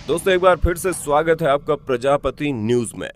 दोस्तों एक बार फिर से स्वागत है आपका प्रजापति न्यूज में।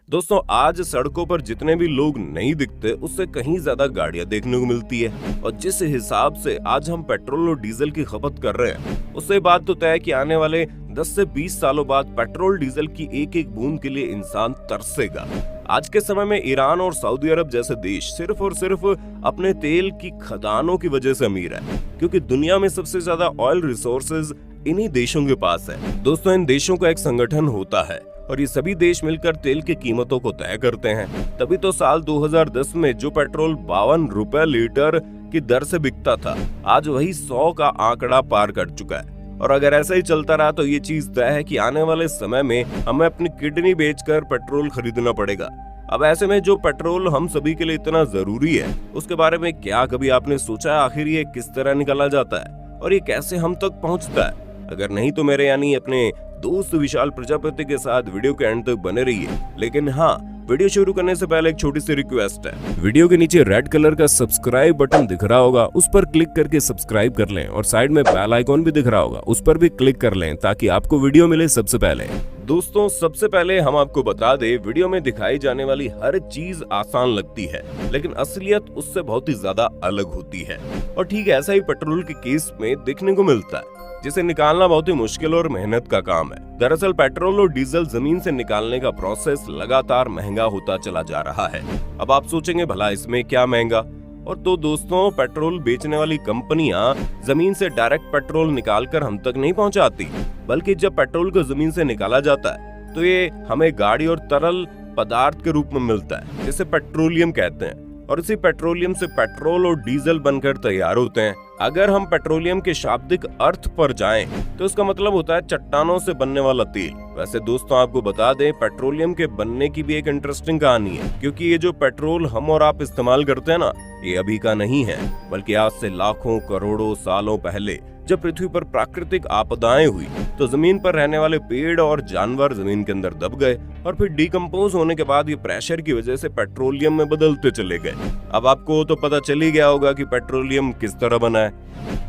दोस्तों आज सड़कों पर जितने भी लोग नहीं दिखते उससे कहीं ज्यादा गाड़ियां देखने को मिलती है और जिस हिसाब से आज हम पेट्रोल और डीजल की खपत कर रहे हैं उससे बात तो तय है कि आने वाले 10 से 20 सालों बाद पेट्रोल डीजल की एक एक बूंद के लिए इंसान तरसेगा। आज के समय में ईरान और सऊदी अरब जैसे देश सिर्फ और सिर्फ अपने तेल की खदानों की वजह से अमीर है, क्योंकि दुनिया में सबसे ज्यादा ऑयल रिसोर्सेज इन्हीं देशों के पास है। दोस्तों इन देशों का एक संगठन होता है और ये सभी देश मिलकर तेल की कीमतों को तय करते हैं। तभी तो साल 2010 में जो पेट्रोल 52 रुपए लीटर की दर से बिकता था आज वही 100 का आंकड़ा पार कर चुका है। और अगर ऐसा ही चलता रहा तो ये चीज तय है कि आने वाले समय में हमें अपनी किडनी बेचकर पेट्रोल खरीदना पड़ेगा। अब ऐसे में जो पेट्रोल हम सभी के लिए इतना जरूरी है उसके बारे में क्या कभी आपने सोचा है आखिर ये किस तरह निकाला जाता है और ये कैसे हम तक पहुंचता है? अगर नहीं तो मेरे यानी अपने दोस्त विशाल प्रजापति के साथ वीडियो के एंड तक बने रहिए। लेकिन हाँ, वीडियो शुरू करने से पहले एक छोटी सी रिक्वेस्ट है। वीडियो के नीचे रेड कलर का सब्सक्राइब बटन दिख रहा होगा, उस पर क्लिक करके सब्सक्राइब कर लें और साइड में बेल आइकॉन भी दिख रहा होगा, उस पर भी क्लिक कर लें ताकि आपको वीडियो मिले सबसे पहले। दोस्तों सबसे पहले हम आपको बता दें, वीडियो में दिखाई जाने वाली हर चीज आसान लगती है लेकिन असलियत उससे बहुत ही ज्यादा अलग होती है। और ठीक ऐसा ही पेट्रोल के केस में देखने को मिलता है, जिसे निकालना बहुत ही मुश्किल और मेहनत का काम है। दरअसल पेट्रोल और डीजल जमीन से निकालने का प्रोसेस लगातार महंगा होता चला जा रहा है। अब आप सोचेंगे भला इसमें क्या महंगा? और तो दोस्तों पेट्रोल बेचने वाली कंपनियां जमीन से डायरेक्ट पेट्रोल निकालकर हम तक नहीं पहुंचाती, बल्कि जब पेट्रोल को जमीन से निकाला जाता है तो ये हमें गाड़ी और तरल पदार्थ के रूप में मिलता है, जिसे पेट्रोलियम कहते हैं। और इसी पेट्रोलियम से पेट्रोल और डीजल बनकर तैयार होते हैं। अगर हम पेट्रोलियम के शाब्दिक अर्थ पर जाएं तो इसका मतलब होता है चट्टानों से बनने वाला तेल। वैसे दोस्तों आपको बता दें, पेट्रोलियम के बनने की भी एक इंटरेस्टिंग कहानी है, क्योंकि ये जो पेट्रोल हम और आप इस्तेमाल करते हैं ना, ये अभी का नहीं है, बल्कि आज से लाखों करोड़ों सालों पहले जब पृथ्वी पर प्राकृतिक आपदाएं हुई तो जमीन पर रहने वाले पेड़ और जानवर जमीन के अंदर दब गए और फिर डिकम्पोज होने के बाद ये प्रेशर की वजह से पेट्रोलियम में बदलते चले गए। अब आपको तो पता चल ही गया होगा कि पेट्रोलियम किस तरह बना है।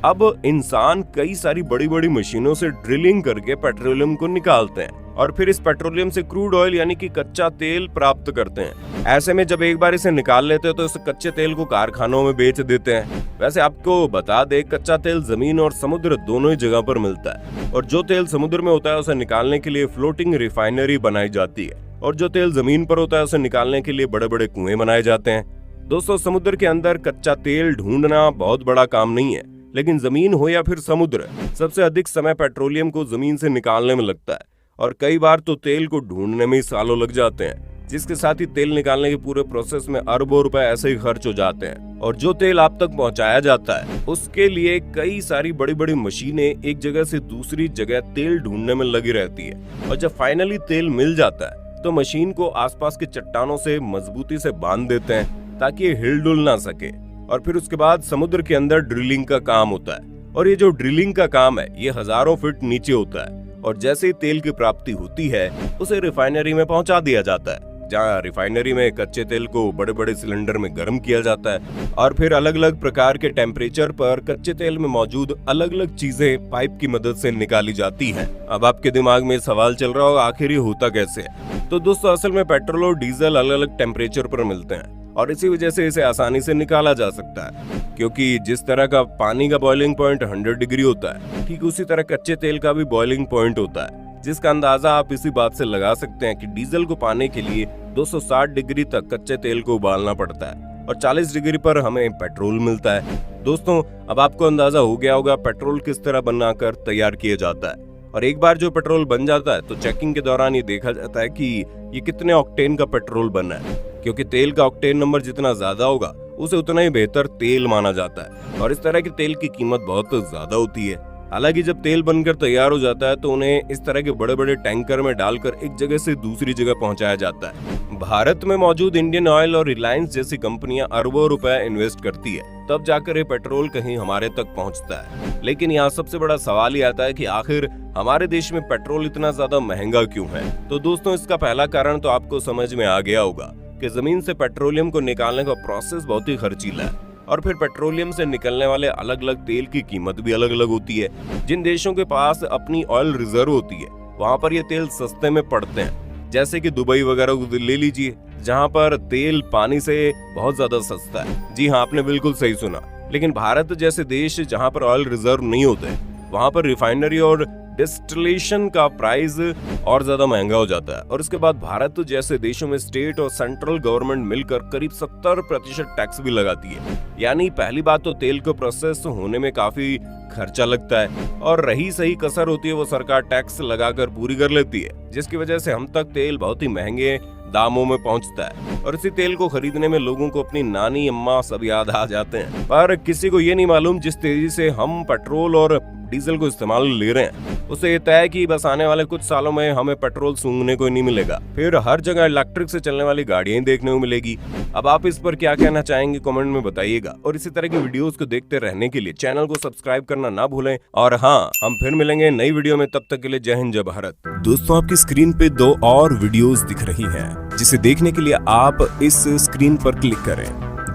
अब इंसान कई सारी बड़ी बड़ी मशीनों से ड्रिलिंग करके पेट्रोलियम को निकालते हैं और फिर इस पेट्रोलियम से क्रूड ऑयल यानी कि कच्चा तेल प्राप्त करते हैं। ऐसे में जब एक बार इसे निकाल लेते हैं तो इस कच्चे तेल को कारखानों में बेच देते हैं। वैसे आपको बता दे, कच्चा तेल जमीन और समुद्र दोनों ही जगह पर मिलता है और जो तेल समुद्र में होता है उसे निकालने के लिए फ्लोटिंग रिफाइनरी बनाई जाती है और जो तेल जमीन पर होता है उसे निकालने के लिए बड़े बड़े कुएं बनाए जाते हैं। दोस्तों समुद्र के अंदर कच्चा तेल ढूंढना बहुत बड़ा काम नहीं है, लेकिन जमीन हो या फिर समुद्र, सबसे अधिक समय पेट्रोलियम को जमीन से निकालने में लगता है और कई बार तो तेल को ढूंढने में ही सालों लग जाते हैं, जिसके साथ ही तेल निकालने के पूरे प्रोसेस में अरबों रुपए ऐसे ही खर्च हो जाते हैं। और जो तेल आप तक पहुंचाया जाता है उसके लिए कई सारी बड़ी बड़ी मशीनें एक जगह से दूसरी जगह तेल ढूंढने में लगी रहती है और जब फाइनली तेल मिल जाता है तो मशीन को आसपास के चट्टानों से मजबूती से बांध देते हैं ताकि ये हिलडुल ना सके। और फिर उसके बाद समुद्र के अंदर ड्रिलिंग का काम होता है और ये जो ड्रिलिंग का काम है ये हजारों फीट नीचे होता है और जैसे ही तेल की प्राप्ति होती है उसे रिफाइनरी में पहुंचा दिया जाता है, जहां रिफाइनरी में कच्चे तेल को बड़े बड़े सिलेंडर में गर्म किया जाता है और फिर अलग अलग प्रकार के टेम्परेचर पर कच्चे तेल में मौजूद अलग अलग चीजें पाइप की मदद से निकाली जाती हैं। अब आपके दिमाग में सवाल चल रहा होगा आखिर ये होता कैसे है? तो दोस्तों असल में पेट्रोल और डीजल अलग अलग टेम्परेचर पर मिलते हैं और इसी वजह से इसे आसानी से निकाला जा सकता है, क्योंकि जिस तरह का पानी का बॉइलिंग पॉइंट 100 डिग्री होता है, ठीक उसी तरह कच्चे तेल का भी बॉइलिंग पॉइंट होता है, जिसका अंदाजा आप इसी बात से लगा सकते हैं कि डीजल को पाने के लिए 260 डिग्री तक कच्चे तेल को उबालना पड़ता है और 40 डिग्री पर हमें पेट्रोल मिलता है। दोस्तों अब आपको अंदाजा हो गया होगा पेट्रोल किस तरह बनाकर तैयार किया जाता है। और एक बार जो पेट्रोल बन जाता है तो चेकिंग के दौरान ये देखा जाता है कि ये कितने ऑक्टेन का पेट्रोल बना है, क्योंकि तेल का ऑक्टेन नंबर जितना ज्यादा होगा उसे उतना ही बेहतर तेल माना जाता है और इस तरह के तेल की कीमत बहुत ज्यादा होती है। हालांकि जब तेल बनकर तैयार हो जाता है तो उन्हें इस तरह के बड़े बड़े टैंकर में डालकर एक जगह से दूसरी जगह पहुंचाया जाता है। भारत में मौजूद इंडियन ऑयल और रिलायंस जैसी कंपनियां अरबों रुपए इन्वेस्ट करती है, तब जाकर ये पेट्रोल कहीं हमारे तक पहुंचता है। लेकिन यहाँ सबसे बड़ा सवाल ये आता है कि आखिर हमारे देश में पेट्रोल इतना ज्यादा महंगा क्यों है? तो दोस्तों इसका पहला कारण तो आपको समझ में आ गया होगा कि जमीन से पेट्रोलियम को निकालने का प्रोसेस बहुत ही खर्चीला है और फिर पेट्रोलियम से निकलने वाले अलग अलग तेल की कीमत भी अलग अलग होती है। जिन देशों के पास अपनी ऑयल रिजर्व होती है वहाँ पर ये तेल सस्ते में पड़ते हैं। जैसे कि दुबई वगैरह को ले लीजिए, जहाँ पर तेल पानी से बहुत ज्यादा सस्ता है। जी हाँ, आपने बिल्कुल सही सुना। लेकिन भारत जैसे देश जहाँ पर ऑयल रिजर्व नहीं होते, वहाँ पर रिफाइनरी और डिस्टिलेशन का प्राइस और ज्यादा महंगा हो जाता है। और इसके बाद भारत जैसे देशों में स्टेट और सेंट्रल गवर्नमेंट मिलकर करीब 70% टैक्स भी लगाती है। यानी पहली बात तो तेल को प्रोसेस होने में काफी खर्चा लगता है, और रही सही कसर होती है वो सरकार टैक्स लगाकर पूरी कर लेती है, जिसकी वजह से हम तक तेल बहुत ही महंगे दामों में पहुंचता है। और इसी तेल को खरीदने में लोगों को अपनी नानी अम्मा सब याद आ जाते हैं। पर किसी को ये नहीं मालूम जिस तेजी से हम पेट्रोल और डीजल को इस्तेमाल ले रहे हैं, उससे ये तय है कि बस आने वाले कुछ सालों में हमें पेट्रोल सूंघने को नहीं मिलेगा। फिर हर जगह इलेक्ट्रिक से चलने वाली गाड़ियां ही देखने को मिलेगी। अब आप इस पर क्या कहना चाहेंगे कमेंट में बताइएगा। और इसी तरह की वीडियोस को देखते रहने के लिए चैनल को सब्सक्राइब करना ना भूलें। और हाँ, हम फिर मिलेंगे नई वीडियो में, तब तक के लिए जय हिंद जय भारत। दोस्तों, आपकी स्क्रीन पे 2 और वीडियोस दिख रही हैं, जिसे देखने के लिए आप इस स्क्रीन पर क्लिक करें।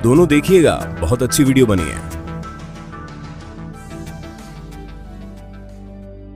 दोनों देखिएगा, बहुत अच्छी वीडियो बनी है।